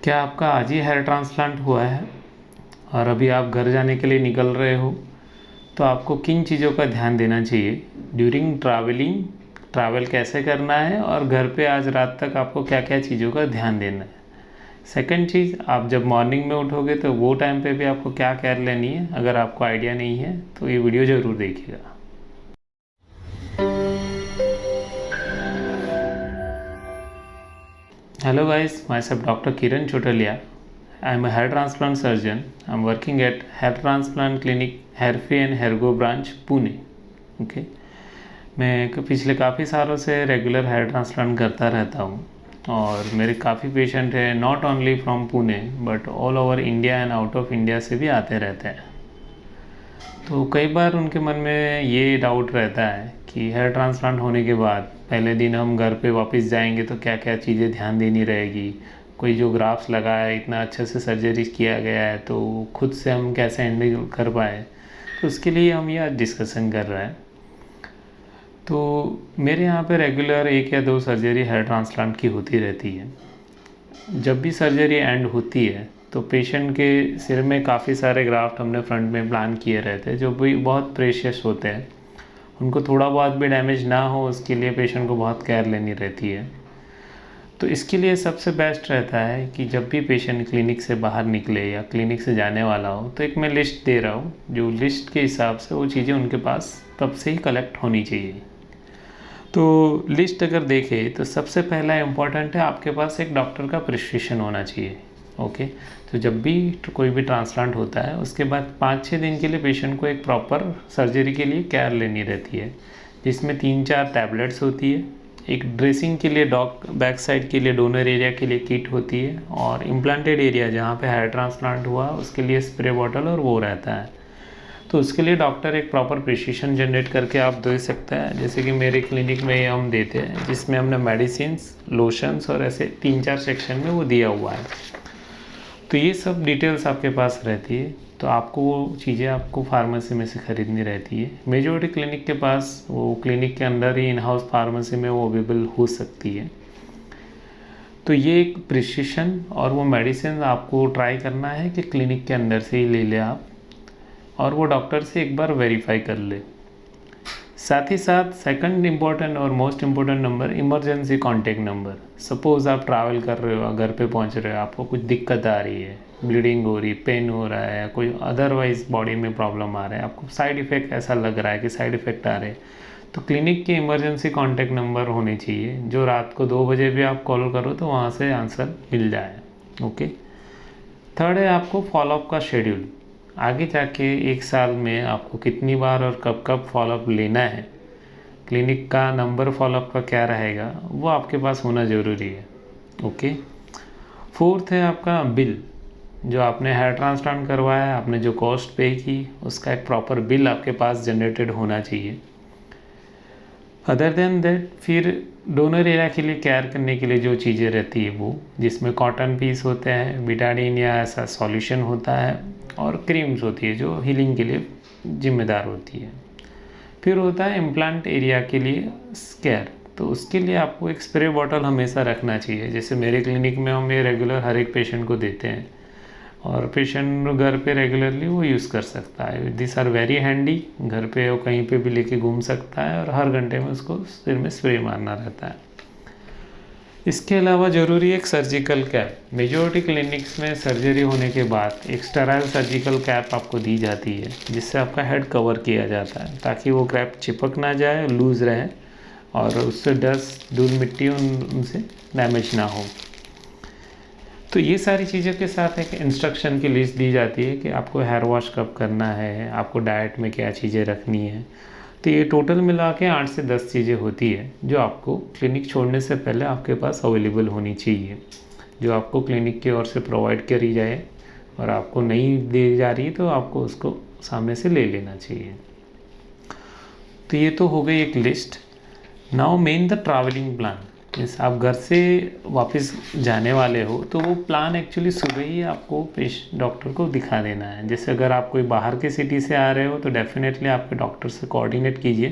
क्या आपका आज ही हेयर ट्रांसप्लांट हुआ है और अभी आप घर जाने के लिए निकल रहे हो? तो आपको किन चीज़ों का ध्यान देना चाहिए ड्यूरिंग ट्रैवल कैसे करना है, और घर पे आज रात तक आपको क्या क्या चीज़ों का ध्यान देना है। सेकंड चीज़, आप जब मॉर्निंग में उठोगे तो वो टाइम पे भी आपको क्या केयर लेनी है। अगर आपको आइडिया नहीं है तो ये वीडियो ज़रूर देखिएगा। Hello guys, myself Dr. Kiran Chotalia. I am a hair transplant surgeon. I am working at Hair Transplant Clinic, Hairfree and Hairgo branch, Pune. Okay. मैं पिछले काफ़ी सालों से रेगुलर हेयर ट्रांसप्लांट करता रहता हूँ और मेरे काफ़ी पेशेंट हैं, not only from Pune but all over India and out of India से भी आते रहते हैं। तो कई बार उनके मन में ये डाउट रहता है कि हेयर ट्रांसप्लांट होने के बाद पहले दिन हम घर पे वापस जाएंगे तो क्या क्या चीज़ें ध्यान देनी रहेगी। कोई जो ग्राफ्स लगा है, इतना अच्छे से सर्जरी किया गया है, तो खुद से हम कैसे हैंडल कर पाए। तो उसके लिए हम ये आज डिस्कशन कर रहे हैं। तो मेरे यहाँ पे रेगुलर 1 या 2 सर्जरी हेयर ट्रांसप्लांट की होती रहती है। जब भी सर्जरी एंड होती है तो पेशेंट के सिर में काफ़ी सारे ग्राफ्ट हमने फ्रंट में प्लान किए रहते हैं, जो भी बहुत प्रेशियस होते हैं। उनको थोड़ा बहुत भी डैमेज ना हो उसके लिए पेशेंट को बहुत केयर लेनी रहती है। तो इसके लिए सबसे बेस्ट रहता है कि जब भी पेशेंट क्लिनिक से बाहर निकले या क्लिनिक से जाने वाला हो तो एक मैं लिस्ट दे रहा हूँ, जो लिस्ट के हिसाब से वो चीज़ें उनके पास तब से ही कलेक्ट होनी चाहिए। तो लिस्ट अगर देखें तो सबसे पहला इम्पॉर्टेंट है, आपके पास एक डॉक्टर का प्रिस्क्रिप्शन होना चाहिए। ओके। तो जब भी कोई भी ट्रांसप्लांट होता है उसके बाद 5-6 दिन के लिए पेशेंट को एक प्रॉपर सर्जरी के लिए केयर लेनी रहती है, जिसमें 3-4 टैबलेट्स होती है। एक ड्रेसिंग के लिए बैक साइड के लिए डोनर एरिया के लिए किट होती है, और इम्प्लांटेड एरिया जहाँ पे हेयर ट्रांसप्लांट हुआ उसके लिए स्प्रे बॉटल और वो रहता है। तो उसके लिए डॉक्टर एक प्रॉपर प्रिस्क्रिप्शन जनरेट करके आप दे सकता है, जैसे कि मेरे क्लिनिक में हम देते हैं, जिसमें हमने मेडिसिन्स, लोशंस और ऐसे 3-4 सेक्शन में वो दिया हुआ है। तो ये सब डिटेल्स आपके पास रहती है, तो आपको वो चीज़ें आपको फार्मेसी में से ख़रीदनी रहती है। मेजॉरिटी क्लिनिक के पास वो क्लिनिक के अंदर ही इन हाउस फार्मेसी में वो अवेलेबल हो सकती है। तो ये एक प्रिस्क्रिप्शन और वो मेडिसिन आपको ट्राई करना है कि क्लिनिक के अंदर से ही ले ले आप, और वो डॉक्टर से एक बार वेरीफाई कर ले। साथ ही साथ सेकंड इम्पोर्टेंट और most important number, emergency contact number. Suppose आप ट्रैवल कर रहे हो, घर पे पहुंच रहे हो, आपको कुछ दिक्कत आ रही है, ब्लीडिंग हो रही, पेन हो रहा है, या कोई अदरवाइज बॉडी में प्रॉब्लम आ रहा है, आपको साइड इफ़ेक्ट ऐसा लग रहा है कि साइड इफ़ेक्ट आ रहे हैं, तो क्लिनिक के इमरजेंसी कॉन्टैक्ट नंबर होने चाहिए, जो रात को 2 बजे भी आप कॉल करो तो वहाँ से आंसर मिल जाए। ओके। थर्ड है आपको फॉलोअप का शेड्यूल। आगे जाके 1 साल में आपको कितनी बार और कब कब फॉलोअप लेना है, क्लिनिक का नंबर फॉलोअप का क्या रहेगा, वो आपके पास होना ज़रूरी है। ओके। फोर्थ है आपका बिल। जो आपने हेयर ट्रांसप्लांट करवाया, आपने जो कॉस्ट पे की, उसका एक प्रॉपर बिल आपके पास जनरेटेड होना चाहिए। अदर देन दैट, फिर डोनर एरिया के लिए केयर करने के लिए जो चीज़ें रहती है वो, जिसमें कॉटन पीस होते हैं, बिटाडीन या ऐसा सॉल्यूशन होता है, और क्रीम्स होती है जो हीलिंग के लिए जिम्मेदार होती है। फिर होता है इम्प्लांट एरिया के लिए केयर। तो उसके लिए आपको एक स्प्रे बॉटल हमेशा रखना चाहिए। जैसे मेरे क्लिनिक में हम ये रेगुलर हर एक पेशेंट को देते हैं, और पेशेंट घर पे रेगुलरली वो यूज़ कर सकता है। दिस आर वेरी हैंडी, घर पे वो कहीं पे भी लेके घूम सकता है, और हर घंटे में उसको सिर में स्प्रे मारना रहता है। इसके अलावा ज़रूरी एक सर्जिकल कैप। मेजॉरिटी क्लिनिक्स में सर्जरी होने के बाद एक स्टेराइल सर्जिकल कैप आपको दी जाती है, जिससे आपका हेड कवर किया जाता है, ताकि वो कैप चिपक ना जाए, लूज़ रहे, और उससे डस्ट, धूल मिट्टी उनसे डैमेज ना हो। तो ये सारी चीज़ों के साथ एक इंस्ट्रक्शन की लिस्ट दी जाती है कि आपको हेयर वॉश कब करना है, आपको डाइट में क्या चीज़ें रखनी है। तो ये टोटल मिला के 8 से 10 चीज़ें होती है, जो आपको क्लिनिक छोड़ने से पहले आपके पास अवेलेबल होनी चाहिए, जो आपको क्लिनिक की ओर से प्रोवाइड करी जाए, और आपको नहीं दी जा रही तो आपको उसको सामने से ले लेना चाहिए। तो ये तो हो गई एक list. Now main the travelling plan. Means आप घर से वापस जाने वाले हो तो वो प्लान एक्चुअली सुबह ही आपको डॉक्टर को दिखा देना है। जैसे अगर आप कोई बाहर के सिटी से आ रहे हो तो डेफिनेटली आपके डॉक्टर से कोऑर्डिनेट कीजिए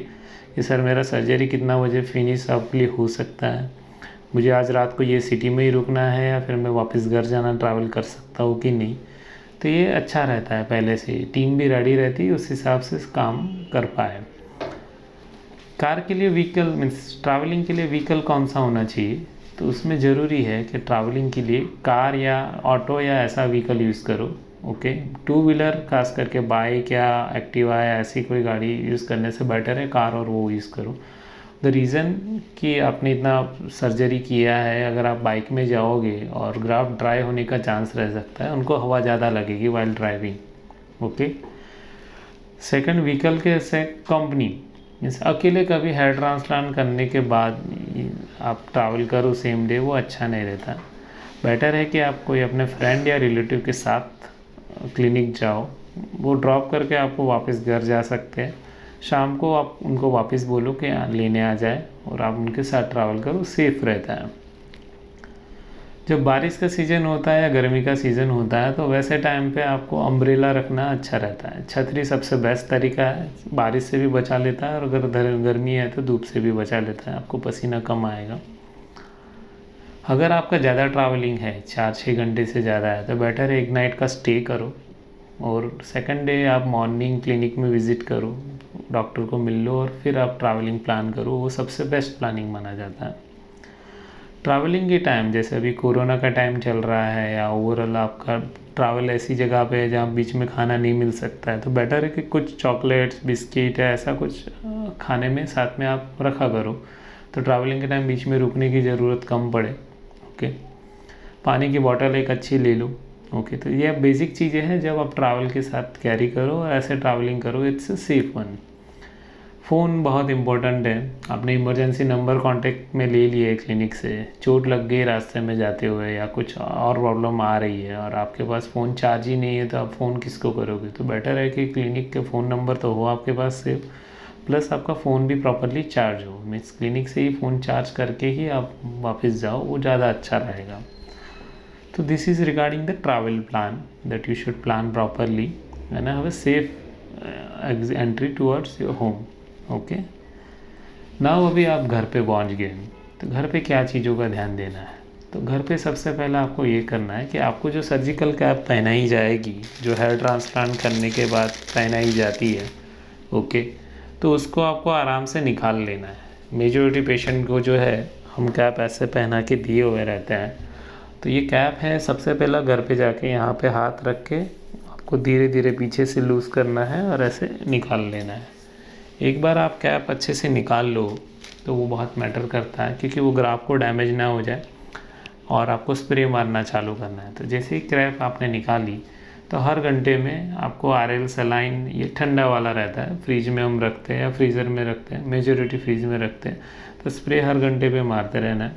कि सर मेरा सर्जरी कितना बजे फिनिश आपके लिए हो सकता है, मुझे आज रात को ये सिटी में ही रुकना है या फिर मैं वापस घर जाना ट्रैवल कर सकता हूँ कि नहीं। तो ये अच्छा रहता है, पहले से टीम भी रेडी रहती है, उस हिसाब से काम कर पाए। कार के लिए व्हीकल मीन्स ट्रैवलिंग के लिए व्हीकल कौन सा होना चाहिए, तो उसमें ज़रूरी है कि ट्रैवलिंग के लिए कार या ऑटो या ऐसा व्हीकल यूज़ करो। ओके, टू व्हीलर खास करके बाइक या एक्टिवा या ऐसी कोई गाड़ी यूज़ करने से बेटर है कार और वो यूज़ करो। द रीज़न कि आपने इतना सर्जरी किया है, अगर आप बाइक में जाओगे और ग्राफ ड्राई होने का चांस रह सकता है, उनको हवा ज़्यादा लगेगी while driving. Okay, second vehicle के से कंपनी मीन्स अकेले कभी हेयर ट्रांसप्लांट करने के बाद आप ट्रैवल करो सेम डे, वो अच्छा नहीं रहता। बेटर है कि आप कोई अपने फ्रेंड या रिलेटिव के साथ क्लिनिक जाओ, वो ड्रॉप करके आपको वापस घर जा सकते हैं। शाम को आप उनको वापस बोलो कि लेने आ जाए और आप उनके साथ ट्रैवल करो, सेफ़ रहता है। जब बारिश का सीज़न होता है या गर्मी का सीज़न होता है तो वैसे टाइम पे आपको अम्ब्रेला रखना अच्छा रहता है। छतरी सबसे बेस्ट तरीका है, बारिश से भी बचा लेता है और अगर गर्मी है तो धूप से भी बचा लेता है, आपको पसीना कम आएगा। अगर आपका ज़्यादा ट्रैवलिंग है, 4-6 घंटे से ज़्यादा है, तो बेटर है एक नाइट का स्टे करो और सेकंड डे आप मॉर्निंग क्लिनिक में विज़िट करो, डॉक्टर को मिल लो और फिर आप ट्रैवलिंग प्लान करो। वो सबसे बेस्ट प्लानिंग माना जाता है। ट्रैवलिंग के टाइम जैसे अभी कोरोना का टाइम चल रहा है या ओवरऑल आपका ट्रैवल ऐसी जगह पे है जहाँ बीच में खाना नहीं मिल सकता है, तो बेटर है कि कुछ चॉकलेट्स, बिस्किट या ऐसा कुछ खाने में साथ में आप रखा करो, तो ट्रैवलिंग के टाइम बीच में रुकने की ज़रूरत कम पड़े। ओके, पानी की बॉटल एक अच्छी ले लो। ओके, तो ये बेसिक चीज़ें हैं जब आप ट्रैवल के साथ कैरी करो और ऐसे ट्रैवलिंग करो, it's a safe one. Phone बहुत इम्पोर्टेंट है। आपने इमरजेंसी नंबर कांटेक्ट में ले लिए क्लिनिक से, चोट लग गई रास्ते में जाते हुए या कुछ और प्रॉब्लम आ रही है और आपके पास फ़ोन चार्ज ही नहीं है, तो आप फ़ोन किसको करोगे। तो बेटर है कि क्लिनिक के फ़ोन नंबर तो हो आपके पास सेव, प्लस आपका फ़ोन भी प्रॉपरली चार्ज हो। मीन्स क्लिनिक से ही फ़ोन चार्ज करके ही आप वापस जाओ, वो ज़्यादा अच्छा रहेगा। तो this is regarding the travel plan that you should plan properly and have a safe entry towards your home. Okay, now अभी आप घर पे पहुंच गए, तो घर पे क्या चीज़ों का ध्यान देना है। तो घर पे सबसे पहले आपको ये करना है कि आपको जो सर्जिकल कैप पहनाई जाएगी, जो हेयर ट्रांसप्लांट करने के बाद पहनाई जाती है, ओके, तो उसको आपको आराम से निकाल लेना है। मेजॉरिटी पेशेंट को जो है हम कैप ऐसे पहना के दिए हुए रहते हैं। तो ये कैप है, सबसे पहला घर पे जाके यहाँ पे हाथ रख के आपको धीरे धीरे पीछे से लूज़ करना है और ऐसे निकाल लेना है। एक बार आप कैप अच्छे से निकाल लो तो वो बहुत मैटर करता है, क्योंकि वो ग्राफ को डैमेज ना हो जाए और आपको स्प्रे मारना चालू करना है। तो जैसे ही कैप आपने निकाली तो हर घंटे में आपको RL सलाइन, ये ठंडा वाला रहता है, फ्रिज में हम रखते हैं या फ्रीज़र में रखते हैं, मेजॉरिटी फ्रिज में रखते हैं, तो स्प्रे हर घंटे पे मारते रहना है।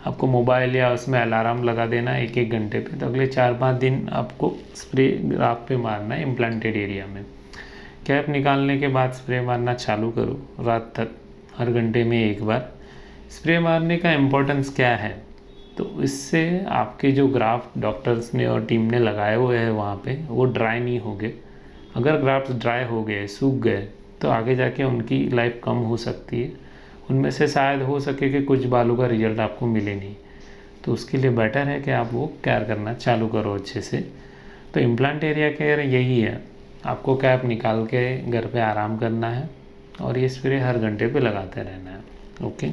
आपको मोबाइल या उसमें अलार्म लगा देना है 1-1 घंटे पे, तो अगले 4-5 दिन आपको स्प्रे ग्राफ पे मारना है इम्प्लांटेड एरिया में। कैप निकालने के बाद स्प्रे मारना चालू करो रात तक, हर घंटे में एक बार। स्प्रे मारने का इम्पोर्टेंस क्या है, तो इससे आपके जो ग्राफ्ट डॉक्टर्स ने और टीम ने लगाए हुए हैं वहाँ पे, वो ड्राई नहीं होंगे। अगर ग्राफ्ट ड्राई हो गए, सूख गए, तो आगे जाके उनकी लाइफ कम हो सकती है। उनमें से शायद हो सके कि कुछ बालों का रिजल्ट आपको मिले नहीं, तो उसके लिए बेटर है कि आप वो केयर करना चालू करो अच्छे से। तो इम्प्लांट एरिया केयर यही है, आपको कैप निकाल के घर पे आराम करना है और ये स्प्रे हर घंटे पे लगाते रहना है। ओके,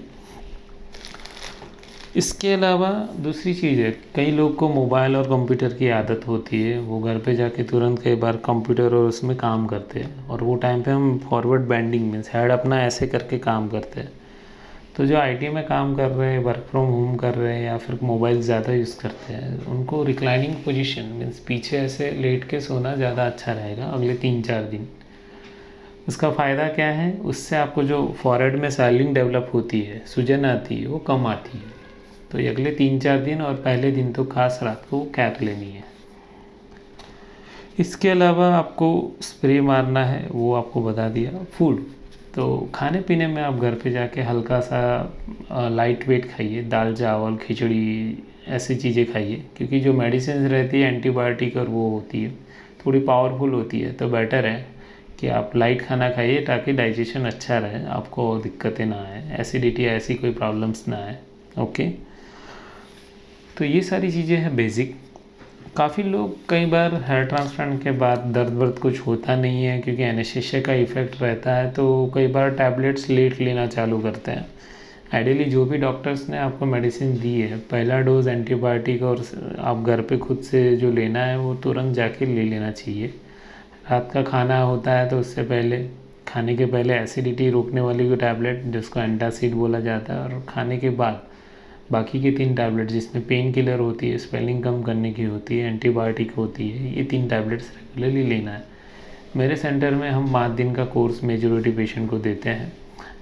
इसके अलावा दूसरी चीज़ है, कई लोग को मोबाइल और कंप्यूटर की आदत होती है, वो घर पे जाके तुरंत कई बार कंप्यूटर और उसमें काम करते हैं और वो टाइम पे हम फॉरवर्ड बेंडिंग मीन्स हेड अपना ऐसे करके काम करते हैं। तो जो IT में काम कर रहे हैं, वर्क फ्रॉम होम कर रहे हैं या फिर मोबाइल ज़्यादा यूज़ करते हैं, उनको रिक्लाइनिंग पोजीशन मीन्स पीछे ऐसे लेट के सोना ज़्यादा अच्छा रहेगा अगले 3-4 दिन। उसका फ़ायदा क्या है, उससे आपको जो फॉरहेड में स्वेलिंग डेवलप होती है, सूजन आती है, वो कम आती है। तो ये अगले 3-4 दिन और पहले दिन तो खास रात को कैप लेनी है। इसके अलावा आपको स्प्रे मारना है, वो आपको बता दिया। फूड, तो खाने पीने में आप घर पे जाके हल्का सा लाइट वेट खाइए, दाल चावल खिचड़ी ऐसी चीज़ें खाइए, क्योंकि जो मेडिसिन रहती है एंटीबायोटिक और वो होती है थोड़ी पावरफुल होती है। तो बेटर है कि आप लाइट खाना खाइए ताकि डाइजेशन अच्छा रहे, आपको दिक्कतें ना आए, एसिडिटी ऐसी कोई प्रॉब्लम्स ना आए। ओके। तो ये सारी चीज़ें हैं बेसिक। काफ़ी लोग कई बार हेयर ट्रांसप्लांट के बाद दर्द वर्द कुछ होता नहीं है क्योंकि एनेस्थीसिया का इफ़ेक्ट रहता है, तो कई बार टैबलेट्स लेट लेना चालू करते हैं। आइडियली जो भी डॉक्टर्स ने आपको मेडिसिन दी है, पहला डोज एंटीबायोटिक और आप घर पे खुद से जो लेना है वो तुरंत जाके ले लेना चाहिए। रात का खाना होता है तो उससे पहले, खाने के पहले एसिडिटी रोकने वाली कोई टैबलेट जिसको एंटासिड बोला जाता है, और खाने के बाद बाकी के 3 टैबलेट जिसमें पेन किलर होती है, स्वेलिंग कम करने की होती है, एंटीबायोटिक होती है, ये 3 टैबलेट्स रेगुलरली लेना है। मेरे सेंटर में हम 5 दिन का कोर्स मेजॉरिटी पेशेंट को देते हैं।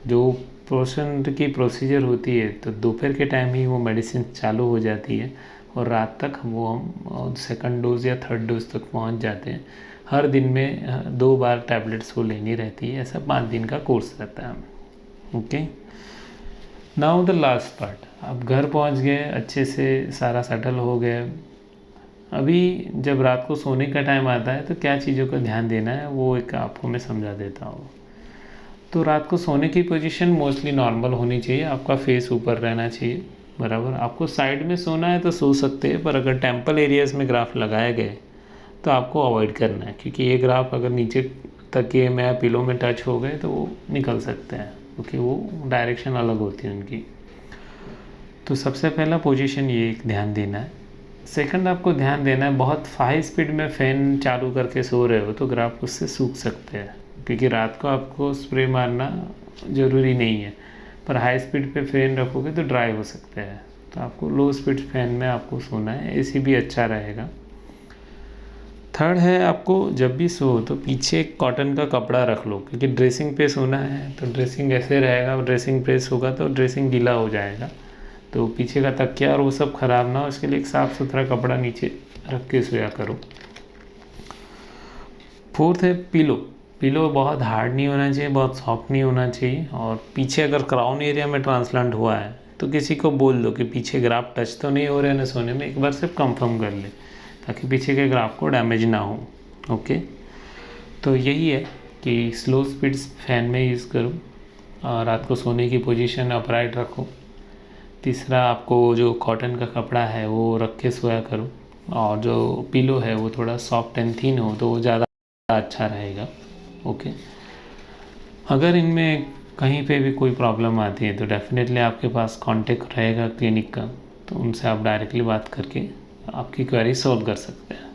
जो पेशेंट की प्रोसीजर होती है तो दोपहर के टाइम ही वो मेडिसिन चालू हो जाती है और रात तक वो हम सेकंड डोज या थर्ड डोज तक पहुंच जाते हैं। हर दिन में 2 बार टैबलेट्स वो लेनी रहती है। ऐसा 5 दिन का कोर्स रहता है। Okay, now the last part. अब घर पहुंच गए, अच्छे से सारा सेटल हो गया। अभी जब रात को सोने का टाइम आता है तो क्या चीज़ों का ध्यान देना है वो एक आपको मैं समझा देता हूँ। तो रात को सोने की पोजीशन मोस्टली नॉर्मल होनी चाहिए। आपका फेस ऊपर रहना चाहिए, बराबर। आपको साइड में सोना है तो सो सकते हैं, पर अगर टेम्पल एरियाज़ में ग्राफ लगाए गए तो आपको अवॉइड करना है, क्योंकि ये ग्राफ अगर नीचे तकिए में या पिलो में टच हो गए तो वो निकल सकते हैं, क्योंकि वो डायरेक्शन अलग होती है उनकी। तो सबसे पहला पोजीशन ये एक ध्यान देना है। सेकंड, आपको ध्यान देना है बहुत हाई स्पीड में फ़ैन चालू करके सो रहे हो तो ग्राफ उससे सूख सकते हैं, क्योंकि रात को आपको स्प्रे मारना ज़रूरी नहीं है, पर हाई स्पीड पे फ़ैन रखोगे तो ड्राई हो सकते हैं। तो आपको लो स्पीड फ़ैन में आपको सोना है, एसी भी अच्छा रहेगा। थर्ड है, आपको जब भी सो तो पीछे एक कॉटन का कपड़ा रख लो, क्योंकि ड्रेसिंग पे सोना है तो ड्रेसिंग ऐसे रहेगा, ड्रेसिंग प्रेस होगा तो ड्रेसिंग गीला हो जाएगा, तो पीछे का तकिया और वो सब ख़राब ना हो, इसके लिए एक साफ़ सुथरा कपड़ा नीचे रख के सोया करो। फोर्थ है पिलो। पिलो बहुत हार्ड नहीं होना चाहिए, बहुत सॉफ्ट नहीं होना चाहिए, और पीछे अगर क्राउन एरिया में ट्रांसप्लांट हुआ है तो किसी को बोल दो कि पीछे ग्राफ टच तो नहीं हो रहे ना सोने में, एक बार सिर्फ कंफर्म कर ले ताकि पीछे के ग्राफ को डैमेज ना हो। ओके, तो यही है कि स्लो स्पीड फैन में यूज़ करो, रात को सोने की पोजीशन अपराइट रखो। तीसरा, आपको जो कॉटन का कपड़ा है वो रख के सोया करो, और जो पिलो है वो थोड़ा सॉफ्ट एंड थिन हो तो वो ज़्यादा अच्छा रहेगा। ओके, अगर इनमें कहीं पे भी कोई प्रॉब्लम आती है तो डेफिनेटली आपके पास कांटेक्ट रहेगा क्लिनिक का, तो उनसे आप डायरेक्टली बात करके आपकी क्वेरी सॉल्व कर सकते हैं।